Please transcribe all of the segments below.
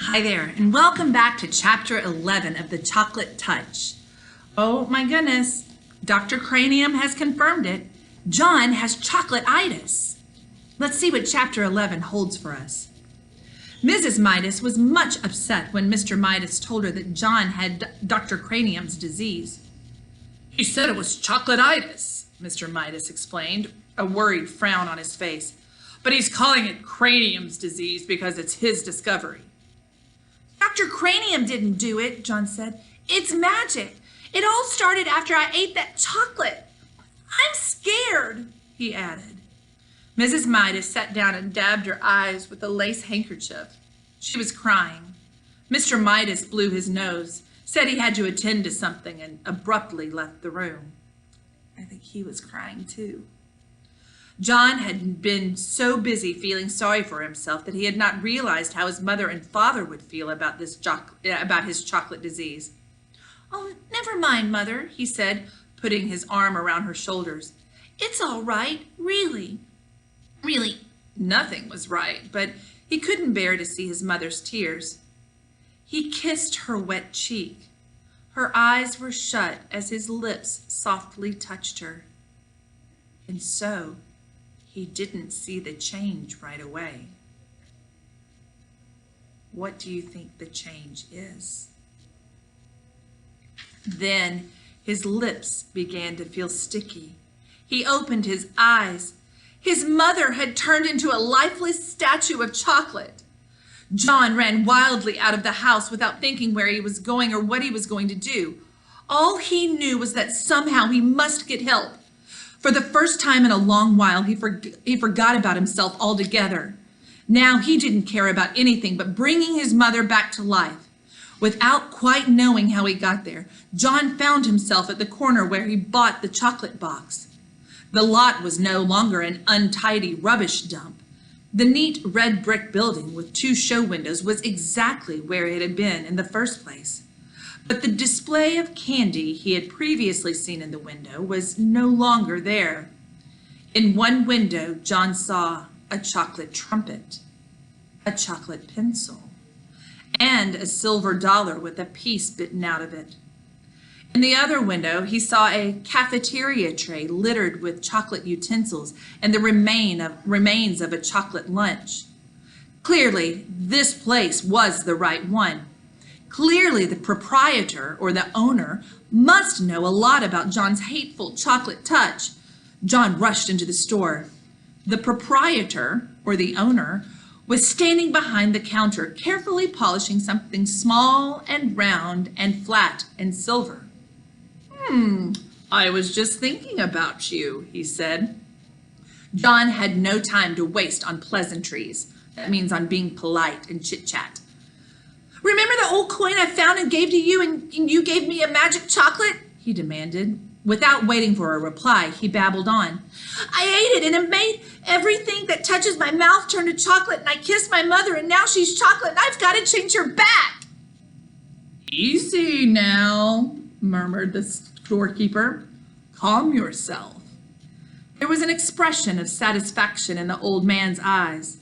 Hi there, and welcome back to Chapter 11 of The Chocolate Touch. Oh my goodness, Dr. Cranium has confirmed it. John has chocolate-itis. Let's see what Chapter 11 holds for us. Mrs. Midas was much upset when Mr. Midas told her that John had Dr. Cranium's disease. He said it was chocolate-itis, Mr. Midas explained, a worried frown on his face. But he's calling it Cranium's disease because it's his discovery. Dr. Cranium didn't do it, John said. It's magic. It all started after I ate that chocolate. I'm scared, he added. Mrs. Midas sat down and dabbed her eyes with a lace handkerchief. She was crying. Mr. Midas blew his nose, said he had to attend to something, and abruptly left the room. I think he was crying too. John had been so busy feeling sorry for himself that he had not realized how his mother and father would feel about his chocolate disease. Oh, never mind, Mother, he said, putting his arm around her shoulders. It's all right, really. Really, nothing was right, but he couldn't bear to see his mother's tears. He kissed her wet cheek. Her eyes were shut as his lips softly touched her. And so, he didn't see the change right away. What do you think the change is? Then his lips began to feel sticky. He opened his eyes. His mother had turned into a lifeless statue of chocolate. John ran wildly out of the house without thinking where he was going or what he was going to do. All he knew was that somehow he must get help. For the first time in a long while, he forgot about himself altogether. Now he didn't care about anything but bringing his mother back to life. Without quite knowing how he got there, John found himself at the corner where he bought the chocolate box. The lot was no longer an untidy rubbish dump. The neat red brick building with 2 show windows was exactly where it had been in the first place. But the display of candy he had previously seen in the window was no longer there. In one window, John saw a chocolate trumpet, a chocolate pencil, and a silver dollar with a piece bitten out of it. In the other window, he saw a cafeteria tray littered with chocolate utensils and the remains of a chocolate lunch. Clearly, this place was the right one. Clearly, the proprietor or the owner must know a lot about John's hateful chocolate touch. John rushed into the store. The proprietor or the owner was standing behind the counter, carefully polishing something small and round and flat and silver. I was just thinking about you, he said. John had no time to waste on pleasantries. That means on being polite and chit-chat. Remember the old coin I found and gave to you and you gave me a magic chocolate? He demanded. Without waiting for a reply, he babbled on. I ate it and it made everything that touches my mouth turn to chocolate and I kissed my mother and now she's chocolate and I've got to change her back. Easy now, murmured the storekeeper. Calm yourself. There was an expression of satisfaction in the old man's eyes.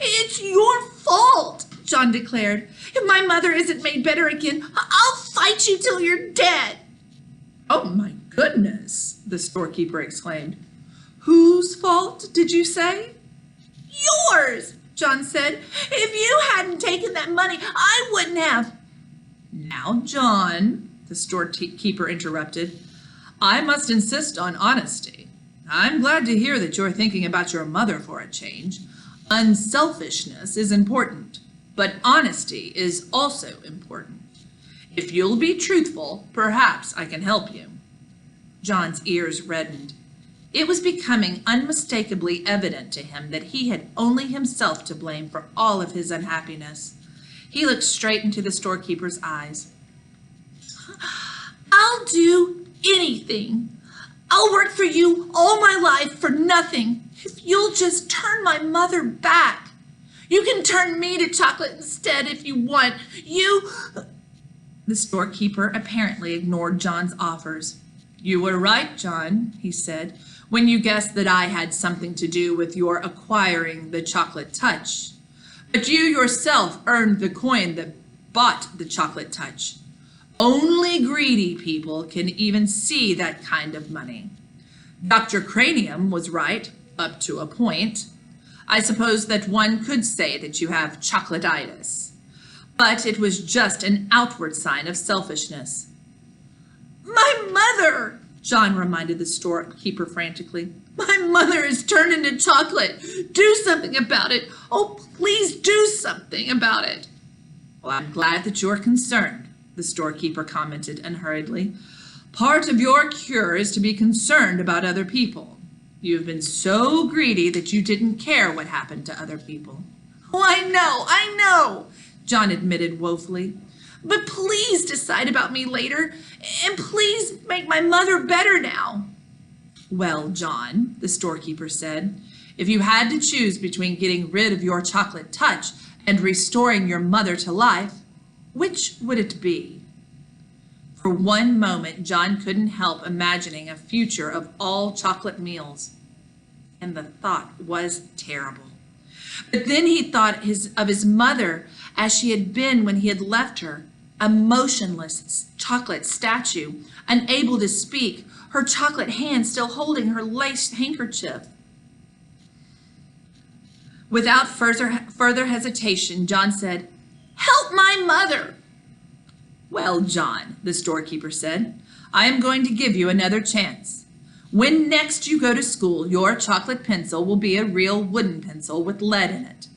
It's your fault, John declared. If my mother isn't made better again, I'll fight you till you're dead. Oh my goodness, the storekeeper exclaimed. Whose fault did you say? Yours, John said. If you hadn't taken that money, I wouldn't have. Now, John, the storekeeper interrupted, I must insist on honesty. I'm glad to hear that you're thinking about your mother for a change. Unselfishness is important, but honesty is also important. If you'll be truthful, perhaps I can help you. John's ears reddened. It was becoming unmistakably evident to him that he had only himself to blame for all of his unhappiness. He looked straight into the storekeeper's eyes. I'll do anything. I'll work for you all my life for nothing. If you'll just turn my mother back. You can turn me to chocolate instead if you want. The storekeeper apparently ignored John's offers. You were right, John, he said, when you guessed that I had something to do with your acquiring the chocolate touch. But you yourself earned the coin that bought the chocolate touch. Only greedy people can even see that kind of money. Dr. Cranium was right, up to a point. I suppose that one could say that you have chocolatitis. But it was just an outward sign of selfishness. My mother, John reminded the storekeeper frantically. My mother is turned into chocolate. Do something about it. Oh, please do something about it. Well, I'm glad that you're concerned, the storekeeper commented unhurriedly. Part of your cure is to be concerned about other people. You've been so greedy that you didn't care what happened to other people. Oh, I know, John admitted woefully. But please decide about me later, and please make my mother better now. Well, John, the storekeeper said, if you had to choose between getting rid of your chocolate touch and restoring your mother to life, which would it be? For one moment, John couldn't help imagining a future of all chocolate meals, and the thought was terrible. But then he thought of his mother as she had been when he had left her, a motionless chocolate statue, unable to speak, her chocolate hand still holding her lace handkerchief. Without further hesitation, John said, "Help my mother." Well, John, the storekeeper said, I am going to give you another chance. When next you go to school, your chocolate pencil will be a real wooden pencil with lead in it.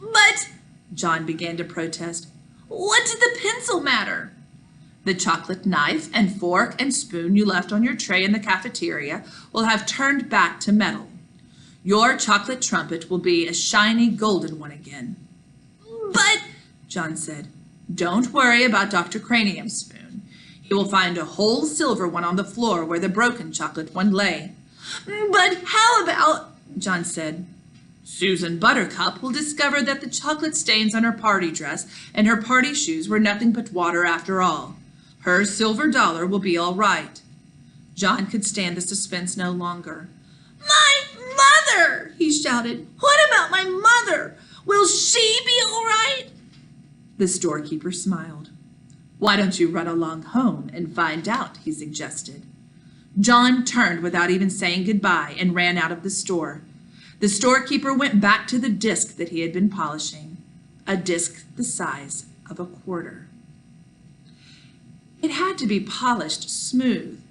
But, John began to protest, what did the pencil matter? The chocolate knife and fork and spoon you left on your tray in the cafeteria will have turned back to metal. Your chocolate trumpet will be a shiny golden one again. But, John said, don't worry about Dr. Cranium's spoon. He will find a whole silver one on the floor where the broken chocolate one lay. But how about, John said, Susan Buttercup will discover that the chocolate stains on her party dress and her party shoes were nothing but water after all. Her silver dollar will be all right. John could stand the suspense no longer. My mother, he shouted. What about my mother? Will she be all right? The storekeeper smiled. Why don't you run along home and find out, he suggested. John turned without even saying goodbye and ran out of the store. The storekeeper went back to the disc that he had been polishing, a disc the size of a quarter. It had to be polished smooth,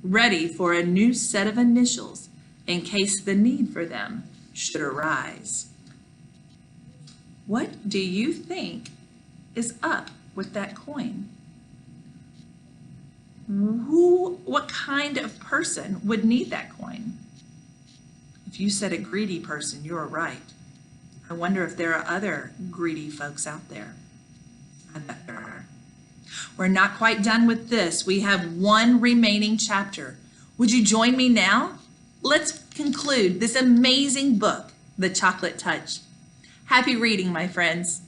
ready for a new set of initials in case the need for them should arise. What do you think is up with that coin? What kind of person would need that coin? If you said a greedy person, you're right. I wonder if there are other greedy folks out there. I bet there are. We're not quite done with this. We have one remaining chapter. Would you join me now? Let's conclude this amazing book, The Chocolate Touch. Happy reading, my friends.